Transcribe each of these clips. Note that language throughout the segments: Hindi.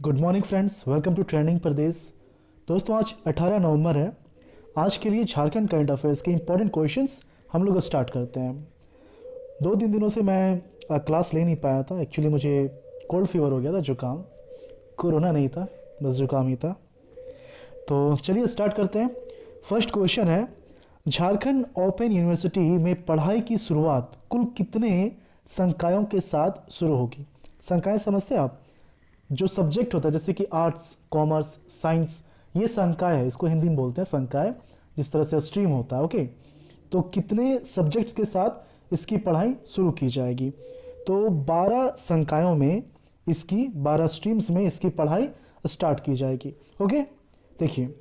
Good morning friends, welcome to trending प्रदेश। दोस्तों, आज 18 नवंबर है। आज के लिए झारखंड करंट अफेयर्स के इंपॉर्टेंट क्वेश्चंस हम लोग स्टार्ट करते हैं। 2-3 दिनों से मैं क्लास ले नहीं पाया था। एक्चुअली मुझे कोल्ड फीवर हो गया था, जुकाम। कोरोना नहीं था, बस जुकाम ही था। तो चलिए स्टार्ट करते हैं। फर्स्ट क्वेश्चन है, झारखंड ओपन यूनिवर्सिटी में पढ़ाई की शुरुआत कुल कितने संकायों के साथ शुरू होगी? संकाय समझते हैं आप? जो सब्जेक्ट होता है, जैसे कि आर्ट्स, कॉमर्स, साइंस, ये संकाय है। इसको हिंदी में बोलते हैं संकाय, जिस तरह से स्ट्रीम होता है। ओके, तो कितने सब्जेक्ट्स के साथ इसकी पढ़ाई शुरू की जाएगी? तो 12 संकायों में इसकी 12 स्ट्रीम्स में इसकी पढ़ाई स्टार्ट की जाएगी। ओके, देखिए,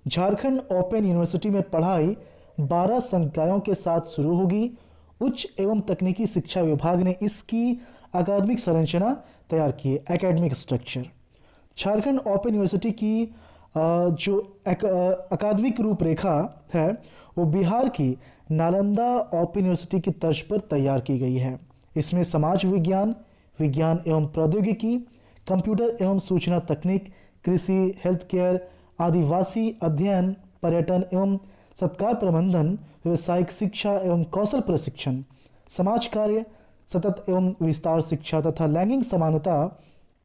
झारखंड ओपन यूनिवर्सिटी में पढ़ाई 12 संकायों के साथ शुरू होगी। उच्च एवं तकनीकी शिक्षा विभाग ने इसकी अकादमिक संरचना तैयार की है, academic structure. Jharkhand open university की जो अकादमिक रूपरेखा है वो बिहार की नालंदा ओपन यूनिवर्सिटी की तर्ज पर तैयार की गई है। इसमें समाज विज्ञान, विज्ञान एवं प्रौद्योगिकी, कंप्यूटर एवं सूचना तकनीक, कृषि, हेल्थ केयर, आदिवासी अध्ययन, पर्यटन एवं सत्कार प्रबंधन, व्यावसायिक शिक्षा एवं कौशल प्रशिक्षण, समाज कार्य, सतत एवं विस्तार शिक्षा तथा लैंगिक समानता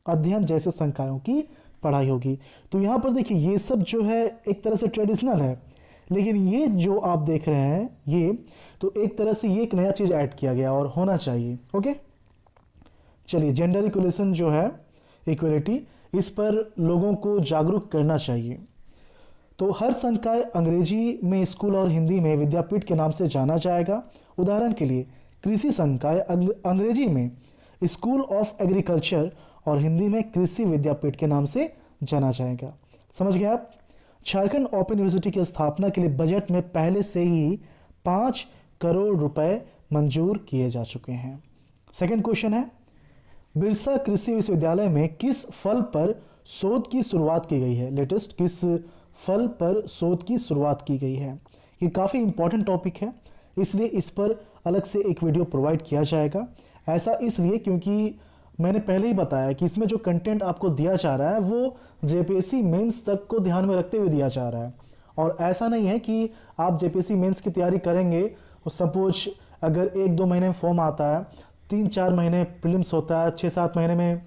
अध्ययन जैसे संकायों की पढ़ाई होगी। तो यहाँ पर देखिए, ये सब जो है एक तरह से ट्रेडिशनल है, लेकिन ये जो आप देख रहे हैं ये तो एक तरह से ये एक नया चीज़ ऐड किया गया और होना चाहिए। ओके, चलिए, जेंडर इक्वलेशन जो है, इक्वलिटी, इस पर लोगों को जागरूक करना चाहिए। तो हर संकाय अंग्रेजी में स्कूल और हिंदी में विद्यापीठ के नाम से जाना जाएगा। उदाहरण के लिए कृषि संकाय अंग्रेजी में स्कूल ऑफ एग्रीकल्चर और हिंदी में कृषि विद्यापीठ के नाम से जाना जाएगा। समझ गए आप? झारखंड ओपन यूनिवर्सिटी की स्थापना के लिए बजट में पहले से ही 5 करोड़ रुपए मंजूर किए जा चुके हैं। सेकंड क्वेश्चन है, बिरसा कृषि विश्वविद्यालय में किस फल पर शोध की शुरुआत की गई है? लेटेस्ट किस फल पर शोध की शुरुआत की गई है? ये काफ़ी इंपॉर्टेंट टॉपिक है, इसलिए इस पर अलग से एक वीडियो प्रोवाइड किया जाएगा। ऐसा इसलिए क्योंकि मैंने पहले ही बताया कि इसमें जो कंटेंट आपको दिया जा रहा है वो जेपीएससी मेंस तक को ध्यान में रखते हुए दिया जा रहा है। और ऐसा नहीं है कि आप जेपीएससी मेंस की तैयारी करेंगे और सपोज अगर 1-2 महीने में फॉर्म आता है, 3-4 महीने प्रीलिम्स होता है, 6-7 महीने में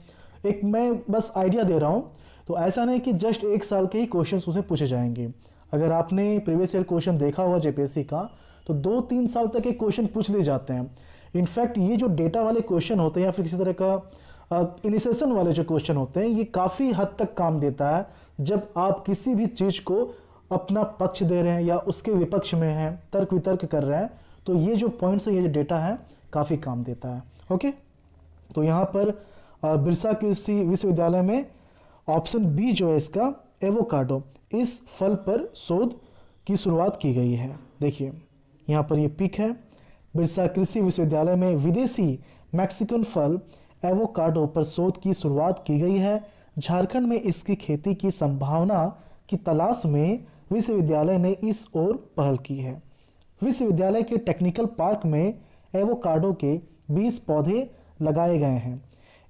एक, मैं बस आइडिया दे रहा हूँ। तो ऐसा नहीं कि जस्ट 1 साल के ही क्वेश्चन उसमें पूछे जाएंगे। अगर आपने प्रीवियस ईयर क्वेश्चन देखा हुआ जेपीएससी का, तो 2-3 साल तक के क्वेश्चन पूछ लिए जाते हैं। इनफैक्ट ये जो डेटा वाले क्वेश्चन होते हैं या फिर किसी तरह का इनिशिएशन वाले जो क्वेश्चन होते हैं, ये काफ़ी हद तक काम देता है जब आप किसी भी चीज़ को अपना पक्ष दे रहे हैं या उसके विपक्ष में हैं, तर्क वितर्क कर रहे हैं। तो ये जो पॉइंट्स है, ये जो डेटा है, काफ़ी काम देता है। ओके, तो यहाँ पर बिरसा कृषि विश्वविद्यालय में ऑप्शन बी जो है इसका, एवोकाडो, इस फल पर शोध की शुरुआत की गई है। देखिए, यहाँ पर ये पिक है। बिरसा कृषि विश्वविद्यालय में विदेशी मैक्सिकन फल एवोकाडो पर शोध की शुरुआत की गई है। झारखंड में इसकी खेती की संभावना की तलाश में विश्वविद्यालय ने इस ओर पहल की है। विश्वविद्यालय के टेक्निकल पार्क में एवोकाडो के 20 पौधे लगाए गए हैं।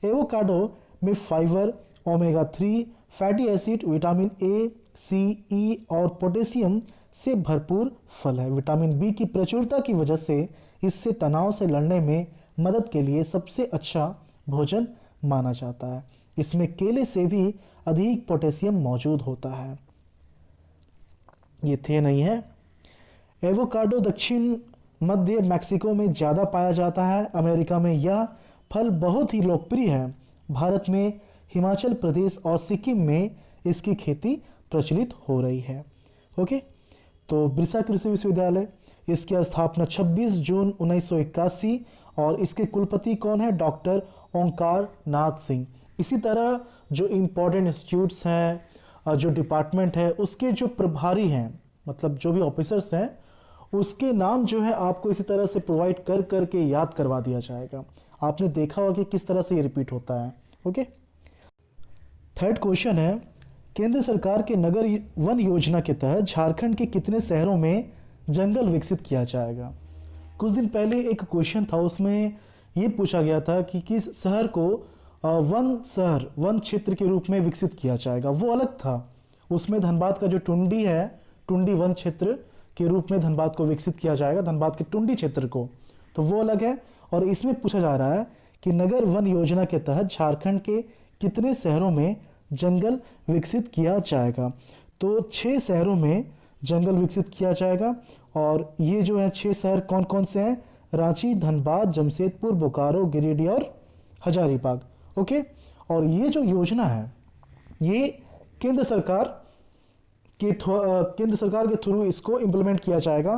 एवोकाडो में fibre, omega 3 fatty acid, vitamin A, C, E और पोटेशियम से भरपूर फल है। विटामिन बी की प्रचुरता की वजह से इससे तनाव से लड़ने में मदद के लिए सबसे अच्छा भोजन माना जाता है। इसमें केले से भी अधिक पोटेशियम मौजूद होता है। ये थे नहीं है। एवोकाडो दक्षिण मध्य मैक्सिको में ज़्यादा पाया जाता है। अमेरिका में यह फल बहुत ही लोकप्रिय है। भारत में हिमाचल प्रदेश और सिक्किम में इसकी खेती प्रचलित हो रही है। ओके, तो बिरसा कृषि विश्वविद्यालय, इसकी स्थापना 26 जून 1981 और इसके कुलपति कौन है? डॉक्टर ओंकार नाथ सिंह। इसी तरह जो इम्पोर्टेंट इंस्टीट्यूट्स हैं, जो डिपार्टमेंट है, उसके जो प्रभारी हैं, मतलब जो भी ऑफिसर्स हैं, उसके नाम जो है आपको इसी तरह से प्रोवाइड कर करके याद करवा दिया जाएगा। आपने देखा होगा कि किस तरह से ये रिपीट होता है। ओके, थर्ड क्वेश्चन है, केंद्र सरकार के नगर वन योजना के तहत झारखंड के कितने शहरों में जंगल विकसित किया जाएगा? कुछ दिन पहले एक क्वेश्चन था, उसमें ये पूछा गया था कि किस शहर को वन शहर वन क्षेत्र के रूप में विकसित किया जाएगा, वो अलग था। उसमें धनबाद का जो टुंडी है, टुंडी वन क्षेत्र के रूप में धनबाद को विकसित किया जाएगा, धनबाद के टुंडी क्षेत्र को, तो वो अलग है। और इसमें पूछा जा रहा है कि नगर वन योजना के तहत झारखंड के कितने शहरों में जंगल विकसित किया जाएगा। तो 6 शहरों में जंगल विकसित किया जाएगा। और ये जो है 6 शहर कौन कौन से हैं? रांची, धनबाद, जमशेदपुर, बोकारो, गिरिडीह और हजारीबाग। ओके, और ये जो योजना है ये केंद्र सरकार के थ्रू इसको इम्प्लीमेंट किया जाएगा।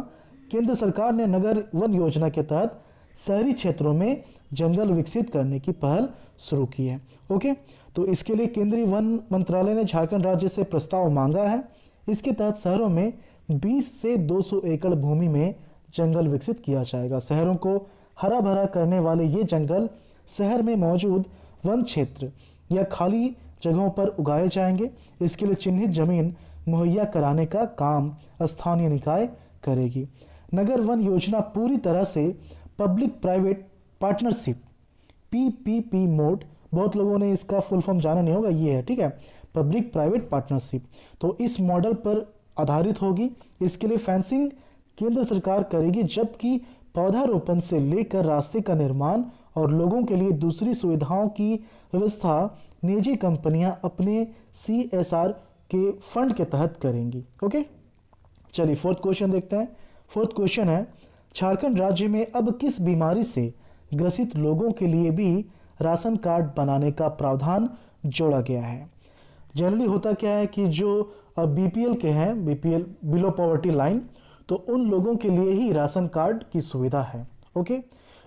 केंद्र सरकार ने नगर वन योजना के तहत शहरी क्षेत्रों में जंगल विकसित करने की पहल शुरू की है। ओके, तो इसके लिए केंद्रीय वन मंत्रालय ने झारखंड राज्य से प्रस्ताव मांगा है। इसके तहत शहरों में 20 से 200 एकड़ भूमि में जंगल विकसित किया जाएगा। शहरों को हरा भरा करने वाले ये जंगल शहर में मौजूद वन क्षेत्र या खाली जगहों पर उगाए जाएंगे। इसके लिए चिन्हित जमीन मुहैया कराने का काम स्थानीय निकाय करेगी। नगर वन योजना पूरी तरह से public private partnership PPP mode, बहुत लोगों ने इसका फुल फॉर्म जाना नहीं होगा, ये है, ठीक है, पब्लिक प्राइवेट पार्टनरशिप, तो इस मॉडल पर आधारित होगी। इसके लिए फेंसिंग केंद्र सरकार करेगी, जबकि पौधारोपण से लेकर रास्ते का निर्माण और लोगों के लिए दूसरी सुविधाओं की व्यवस्था निजी कंपनियां अपने CSR के फंड के तहत करेंगी। ओके, चलिए फोर्थ क्वेश्चन देखते हैं। फोर्थ क्वेश्चन है, झारखंड राज्य में अब किस बीमारी से ग्रसित लोगों के लिए भी राशन कार्ड बनाने का प्रावधान जोड़ा गया है। जनरली होता क्या है कि जो BPL के हैं, BPL बिलो पॉवर्टी लाइन, तो उन लोगों के लिए ही राशन कार्ड की सुविधा है। ओके,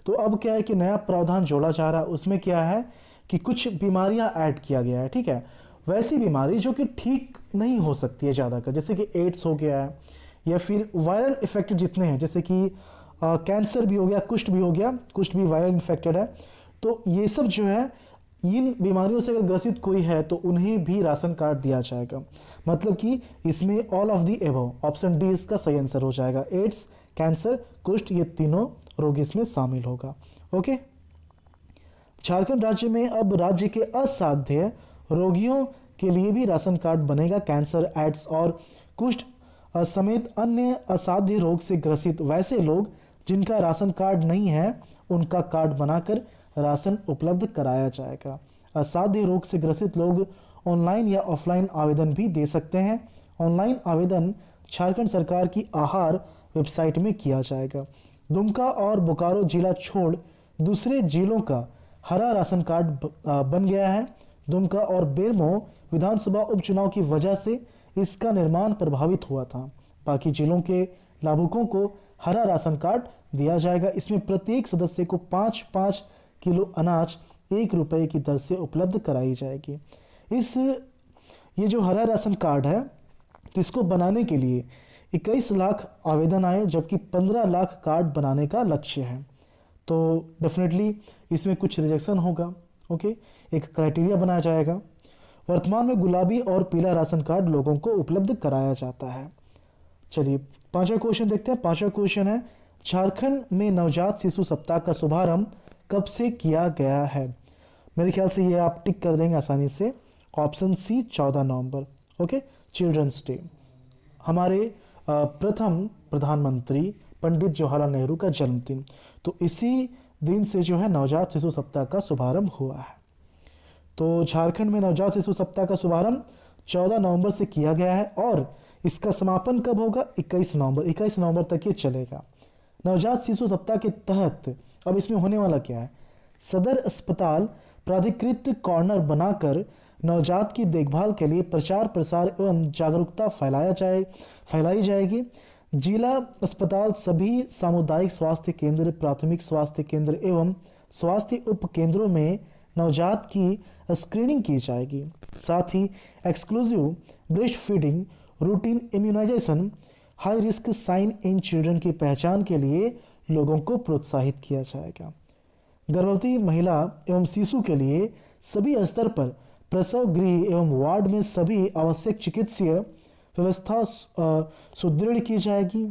तो अब क्या है कि नया प्रावधान जोड़ा जा रहा है। उसमें क्या है कि कुछ बीमारियां ऐड किया गया है, ठीक है, वैसी बीमारी जो कि ठीक नहीं हो सकती है ज़्यादा का, जैसे कि एड्स हो गया है, या फिर वायरल इफेक्टेड जितने हैं, जैसे कि कैंसर भी हो गया, कुष्ठ भी हो गया, कुष्ठ भी वायरल इन्फेक्टेड है। तो ये सब जो है, इन बीमारियों से अगर ग्रसित कोई है तो उन्हें भी राशन कार्ड दिया जाएगा। मतलब कि इसमें all of the above, option D इसका सही आंसर हो जाएगा। एड्स, कैंसर, कुष्ठ, ये तीनों रोग इसमें शामिल होगा। ओके, झारखंड राज्य में अब राज्य के असाध्य रोगियों के लिए भी राशन कार्ड बनेगा। कैंसर, एड्स और कुष्ठ समेत अन्य असाध्य रोग से ग्रसित वैसे लोग जिनका राशन कार्ड नहीं है, उनका कार्ड बनाकर राशन उपलब्ध कराया जाएगा। असाध्य रोग से ग्रसित लोग ऑनलाइन या ऑफलाइन आवेदन भी दे सकते हैं। ऑनलाइन आवेदन झारखंड सरकार की आहार वेबसाइट में किया जाएगा। दुमका और बोकारो जिला छोड़ दूसरे जिलों का हरा राशन कार्ड बन गया है। दुमका और बेरमो विधानसभा उपचुनाव की वजह से इसका निर्माण प्रभावित हुआ था। बाकी जिलों के लाभुकों को हरा राशन कार्ड दिया जाएगा। इसमें प्रत्येक सदस्य को 5-5 किलो अनाज 1 रुपये की दर से उपलब्ध कराई जाएगी। ये जो हरा राशन कार्ड है, तो इसको बनाने के लिए 21 लाख आवेदन आए, जबकि 15 लाख कार्ड बनाने का लक्ष्य है। तो डेफिनेटली इसमें कुछ रिजेक्शन होगा। ओके, एक क्राइटेरिया बनाया जाएगा। वर्तमान में गुलाबी और पीला राशन कार्ड लोगों को उपलब्ध कराया जाता है। चलिए 5वां क्वेश्चन देखते हैं। 5वां क्वेश्चन है, झारखंड में नवजात शिशु सप्ताह का शुभारंभ कब से किया गया है। मेरे ख्याल से ये आप टिक कर देंगे आसानी से। ऑप्शन सी 14 नवंबर। ओके, चिल्ड्रंस डे, हमारे प्रथम प्रधानमंत्री पंडित जवाहरलाल नेहरू का जन्मदिन, तो इसी दिन से जो है नवजात शिशु सप्ताह का शुभारंभ हुआ है। तो झारखंड में नवजात शिशु सप्ताह का शुभारंभ 14 नवंबर से किया गया है और इसका समापन कब होगा? 21 नवंबर। 21 नवंबर तक ये चलेगा। नवजात शिशु सप्ताह के तहत अब इसमें होने वाला क्या है? सदर अस्पताल प्राधिकृत कॉर्नर बनाकर नवजात की देखभाल के लिए प्रचार प्रसार एवं जागरूकता फैलाई जाएगी। जिला अस्पताल सभी सामुदायिक स्वास्थ्य केंद्र, प्राथमिक स्वास्थ्य केंद्र एवं स्वास्थ्य उप केंद्रों में नवजात की स्क्रीनिंग की जाएगी। साथ ही exclusive breast feeding, routine immunisation, high risk sign in children की पहचान के लिए लोगों को प्रोत्साहित किया जाएगा। गर्भवती महिला एवं शिशु के लिए सभी स्तर पर प्रसव गृह एवं वार्ड में सभी आवश्यक चिकित्सीय व्यवस्था सुदृढ़ की जाएगी।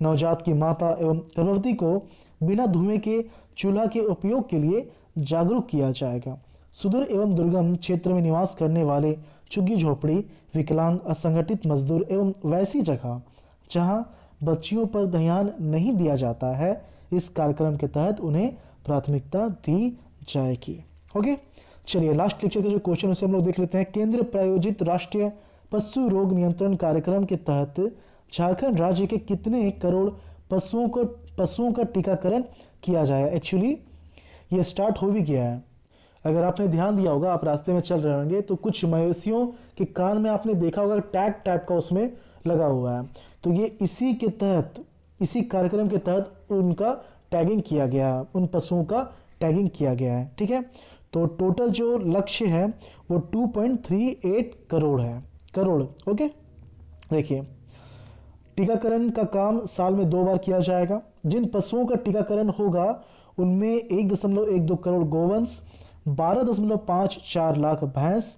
नवजात की माता एवं गर्भवती को बिना धुएं के चूल्हा के उपयोग के लिए जागरूक किया जाएगा। सुदूर एवं दुर्गम क्षेत्र में निवास करने वाले झुग्गी झोपड़ी, विकलांग, असंगठित मजदूर एवं वैसी जगह जहां बच्चियों पर ध्यान नहीं दिया जाता है, इस कार्यक्रम के तहत उन्हें प्राथमिकता दी जाएगी। ओके, चलिए लास्ट लेक्चर के जो क्वेश्चन उसे हम लोग देख लेते हैं। केंद्र प्रायोजित राष्ट्रीय पशु रोग नियंत्रण कार्यक्रम के तहत झारखंड राज्य के कितने करोड़ पशुओं का टीकाकरण किया जाए? एक्चुअली ये स्टार्ट हो भी गया है। अगर आपने ध्यान दिया होगा, आप रास्ते में चल रहे होंगे तो कुछ मवेशियों के कान में आपने देखा होगा टैग टाइप का उसमें लगा हुआ है, तो ये इसी के तहत, इसी कार्यक्रम के तहत उनका टैगिंग किया गया, उन पशुओं का टैगिंग किया गया है। ठीक है, तो टोटल जो लक्ष्य है वो 2.38 करोड़ है, करोड़। ओके, देखिए टीकाकरण का काम साल में 2 बार किया जाएगा। जिन पशुओं का टीकाकरण होगा उनमें 1.12 करोड़ गोवंश, 12.54 लाख भैंस,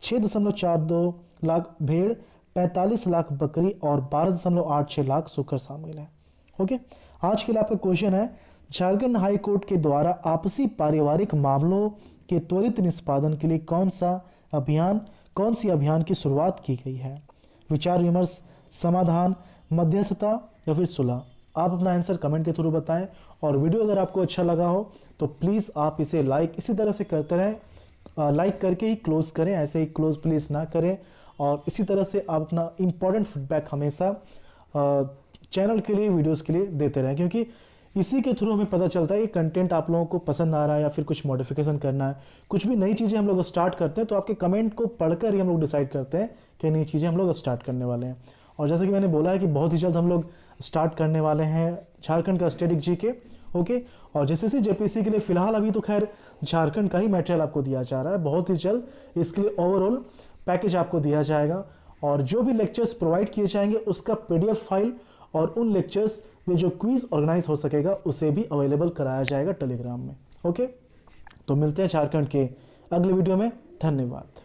6.42 लाख भेड़, 45 लाख बकरी और 12.86 लाख सूकर शामिल है। ओके, आज के लिए आपका क्वेश्चन है, झारखंड हाई कोर्ट के द्वारा आपसी पारिवारिक मामलों के त्वरित निष्पादन के लिए कौन सी अभियान की शुरुआत की गई है? विचार विमर्श, समाधान, मध्यस्थता या फिर सुलह? आप अपना आंसर कमेंट के थ्रू बताएं। और वीडियो अगर आपको अच्छा लगा हो तो प्लीज़ आप इसे लाइक इसी तरह से करते रहें, लाइक करके ही क्लोज करें, ऐसे ही क्लोज प्लीज़ ना करें। और इसी तरह से आप अपना इंपॉर्टेंट फीडबैक हमेशा चैनल के लिए, वीडियोस के लिए देते रहें, क्योंकि इसी के थ्रू हमें पता चलता है कि कंटेंट आप लोगों को पसंद आ रहा है या फिर कुछ मॉडिफिकेशन करना है। कुछ भी नई चीज़ें हम लोग स्टार्ट करते हैं तो आपके कमेंट को पढ़कर ही हम लोग डिसाइड करते हैं कि नई चीज़ें हम लोग स्टार्ट करने वाले हैं। और जैसे कि मैंने बोला है कि बहुत ही जल्द हम लोग स्टार्ट करने वाले हैं झारखंड का स्टैटिक जीके। ओके, और जैसे जेपीसी के लिए फिलहाल अभी तो खैर झारखंड का ही मटेरियल आपको दिया जा रहा है, बहुत ही जल्द इसके लिए ओवरऑल पैकेज आपको दिया जाएगा। और जो भी लेक्चर्स प्रोवाइड किए जाएंगे उसका पीडीएफ फाइल और उन लेक्चर्स में जो क्विज ऑर्गेनाइज हो सकेगा उसे भी अवेलेबल कराया जाएगा टेलीग्राम में। ओके, तो मिलते हैं झारखंड के अगले वीडियो में। धन्यवाद।